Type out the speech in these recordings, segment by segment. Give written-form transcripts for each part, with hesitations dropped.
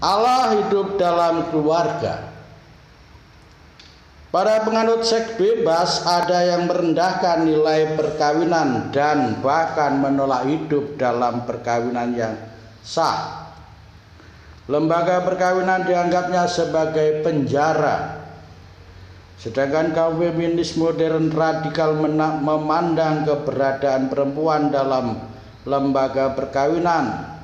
Allah hidup dalam keluarga. Para penganut seks bebas ada yang merendahkan nilai perkawinan dan bahkan menolak hidup dalam perkawinan yang sah. Lembaga perkawinan dianggapnya sebagai penjara. Sedangkan kaum feminis modern radikal memandang keberadaan perempuan dalam lembaga perkawinan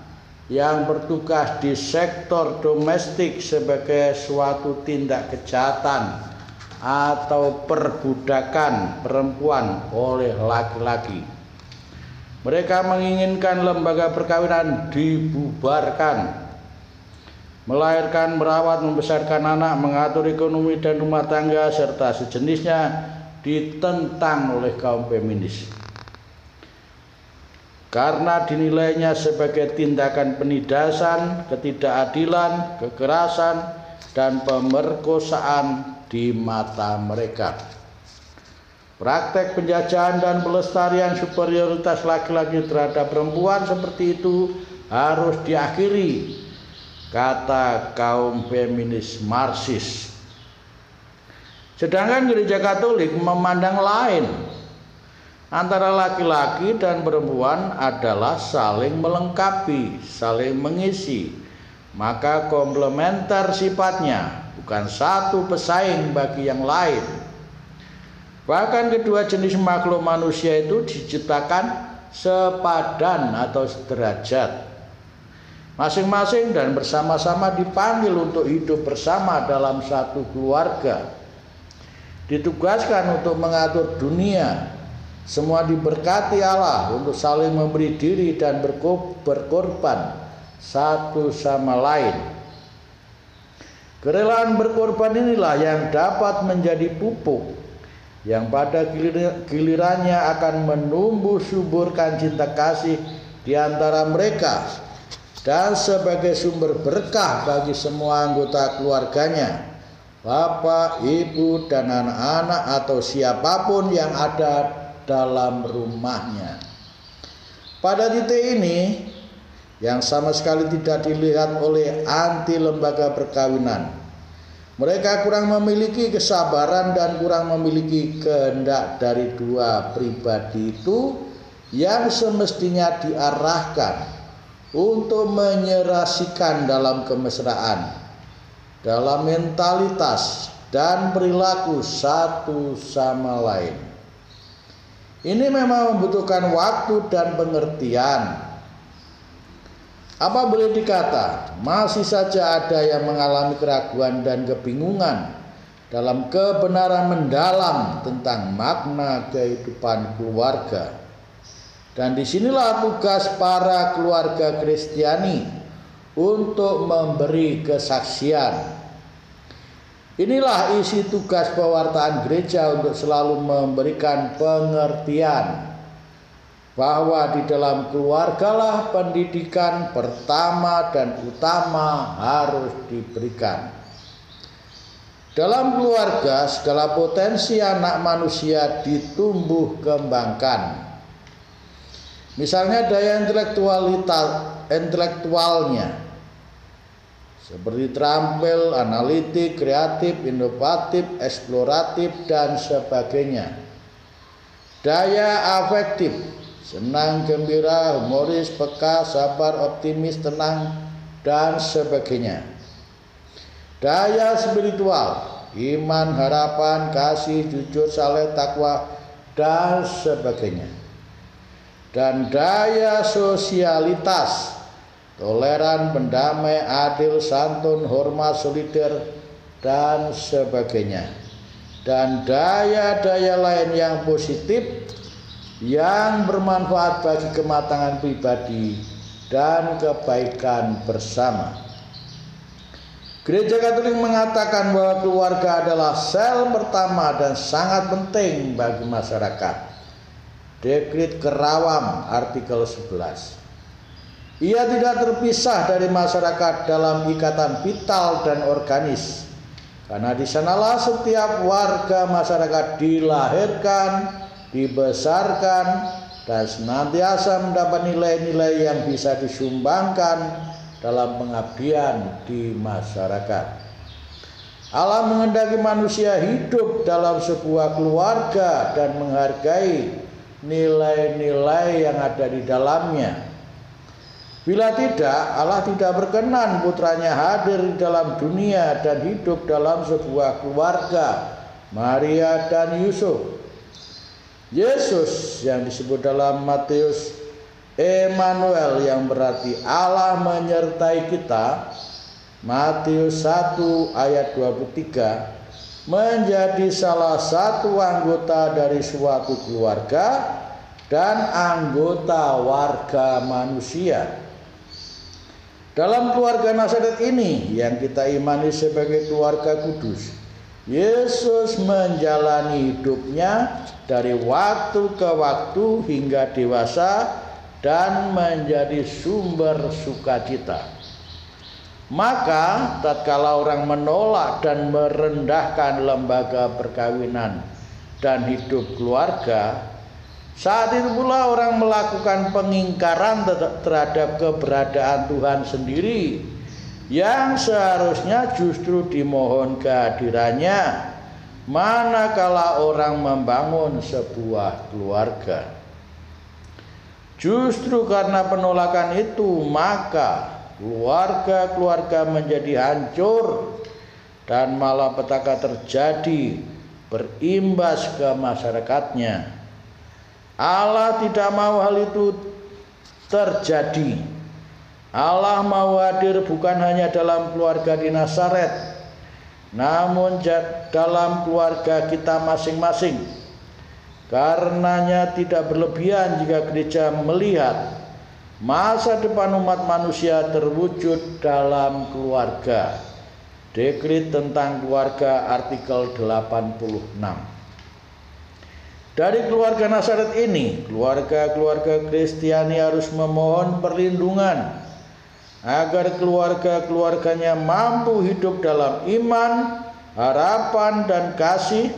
yang bertugas di sektor domestik sebagai suatu tindak kejahatan atau perbudakan perempuan oleh laki-laki. Mereka menginginkan lembaga perkawinan dibubarkan. Melahirkan, merawat, membesarkan anak, mengatur ekonomi dan rumah tangga serta sejenisnya ditentang oleh kaum feminis. Karena dinilainya sebagai tindakan penindasan, ketidakadilan, kekerasan, dan pemerkosaan di mata mereka. Praktek penjajahan dan pelestarian superioritas laki-laki terhadap perempuan seperti itu harus diakhiri, kata kaum feminis Marxis. Sedangkan gereja Katolik memandang lain. Antara laki-laki dan perempuan adalah saling melengkapi, saling mengisi. Maka komplementer sifatnya, bukan satu pesaing bagi yang lain. Bahkan kedua jenis makhluk manusia itu diciptakan sepadan atau sederajat. Masing-masing dan bersama-sama dipanggil untuk hidup bersama dalam satu keluarga. Ditugaskan untuk mengatur dunia. Semua diberkati Allah untuk saling memberi diri dan berkorban satu sama lain. Kerelaan berkorban inilah yang dapat menjadi pupuk yang pada gilirannya akan menumbuh suburkan cinta kasih di antara mereka dan sebagai sumber berkah bagi semua anggota keluarganya, bapak, ibu, dan anak-anak atau siapapun yang ada dalam rumahnya. Pada titik ini yang sama sekali tidak dilihat oleh anti lembaga perkawinan, mereka kurang memiliki kesabaran dan kurang memiliki kehendak dari dua pribadi itu yang semestinya diarahkan untuk menyerasikan dalam kemesraan, dalam mentalitas dan perilaku satu sama lain. Ini memang membutuhkan waktu dan pengertian. Apa boleh dikata, masih saja ada yang mengalami keraguan dan kebingungan dalam kebenaran mendalam tentang makna kehidupan keluarga. Dan disinilah tugas para keluarga Kristiani untuk memberi kesaksian. Inilah isi tugas pewartaan gereja untuk selalu memberikan pengertian bahwa di dalam keluargalah pendidikan pertama dan utama harus diberikan. Dalam keluarga segala potensi anak manusia ditumbuh kembangkan. Misalnya daya intelektualnya seperti terampil, analitik, kreatif, inovatif, eksploratif, dan sebagainya. Daya afektif, senang, gembira, humoris, peka, sabar, optimis, tenang, dan sebagainya. Daya spiritual, iman, harapan, kasih, jujur, saleh, takwa, dan sebagainya. Dan daya sosialitas, toleran, pendamai, adil, santun, hormat, solider, dan sebagainya. Dan daya-daya lain yang positif yang bermanfaat bagi kematangan pribadi dan kebaikan bersama. Gereja Katolik mengatakan bahwa keluarga adalah sel pertama dan sangat penting bagi masyarakat. Dekrit Kerawang artikel 11. Ia tidak terpisah dari masyarakat dalam ikatan vital dan organis, karena di sanalah setiap warga masyarakat dilahirkan, dibesarkan, dan senantiasa mendapat nilai-nilai yang bisa disumbangkan dalam pengabdian di masyarakat. Allah menghendaki manusia hidup dalam sebuah keluarga dan menghargai nilai-nilai yang ada di dalamnya. Bila tidak, Allah tidak berkenan putranya hadir di dalam dunia dan hidup dalam sebuah keluarga, Maria dan Yusuf. Yesus yang disebut dalam Matius Emmanuel, yang berarti Allah menyertai kita, Matius 1 ayat 23, menjadi salah satu anggota dari suatu keluarga dan anggota warga manusia. Dalam keluarga Nazaret ini yang kita imani sebagai keluarga kudus, Yesus menjalani hidupnya dari waktu ke waktu hingga dewasa dan menjadi sumber sukacita. Maka tatkala orang menolak dan merendahkan lembaga perkawinan dan hidup keluarga, saat itu pula orang melakukan pengingkaran terhadap keberadaan Tuhan sendiri, yang seharusnya justru dimohon kehadirannya manakala orang membangun sebuah keluarga. Justru karena penolakan itu, maka keluarga-keluarga menjadi hancur dan malapetaka terjadi berimbas ke masyarakatnya. Allah tidak mau hal itu terjadi. Allah mau hadir bukan hanya dalam keluarga di Nazaret, namun dalam keluarga kita masing-masing. Karenanya tidak berlebihan jika gereja melihat masa depan umat manusia terwujud dalam keluarga. Dekrit tentang keluarga artikel 86. Dari keluarga Nazaret ini, keluarga-keluarga Kristiani harus memohon perlindungan agar keluarga-keluarganya mampu hidup dalam iman, harapan, dan kasih,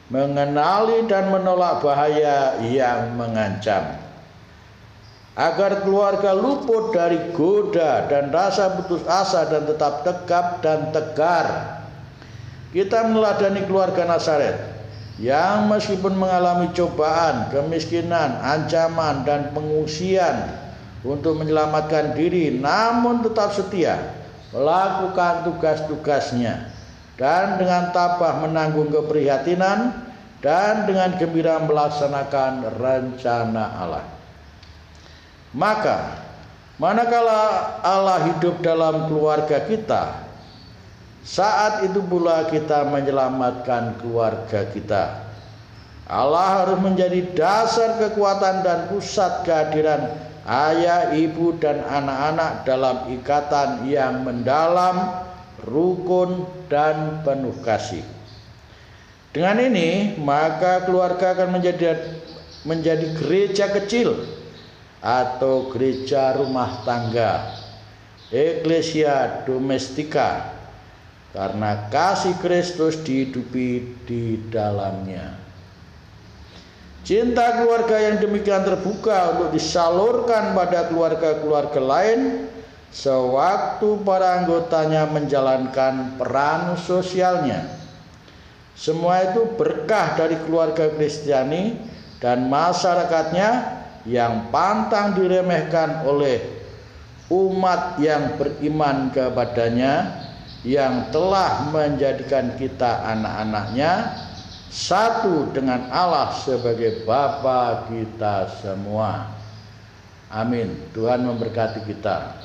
mengenali dan menolak bahaya yang mengancam. Agar keluarga luput dari goda dan rasa putus asa dan tetap tegap dan tegar. Kita meneladani keluarga Nazaret yang meskipun mengalami cobaan, kemiskinan, ancaman, dan pengungsian untuk menyelamatkan diri, namun tetap setia melakukan tugas-tugasnya dan dengan tabah menanggung keprihatinan dan dengan gembira melaksanakan rencana Allah. Maka manakala Allah hidup dalam keluarga kita, saat itu pula kita menyelamatkan keluarga kita. Allah harus menjadi dasar kekuatan dan pusat kehadiran ayah, ibu, dan anak-anak dalam ikatan yang mendalam, rukun, dan penuh kasih. Dengan ini, maka keluarga akan menjadi gereja kecil atau gereja rumah tangga, Ecclesia Domestica, karena kasih Kristus dihidupi di dalamnya. Cinta keluarga yang demikian terbuka untuk disalurkan pada keluarga-keluarga lain sewaktu para anggotanya menjalankan peran sosialnya. Semua itu berkah dari keluarga Kristiani dan masyarakatnya yang pantang diremehkan oleh umat yang beriman kepadanya, yang telah menjadikan kita anak-anaknya, satu dengan Allah sebagai Bapa kita semua. Amin. Tuhan memberkati kita.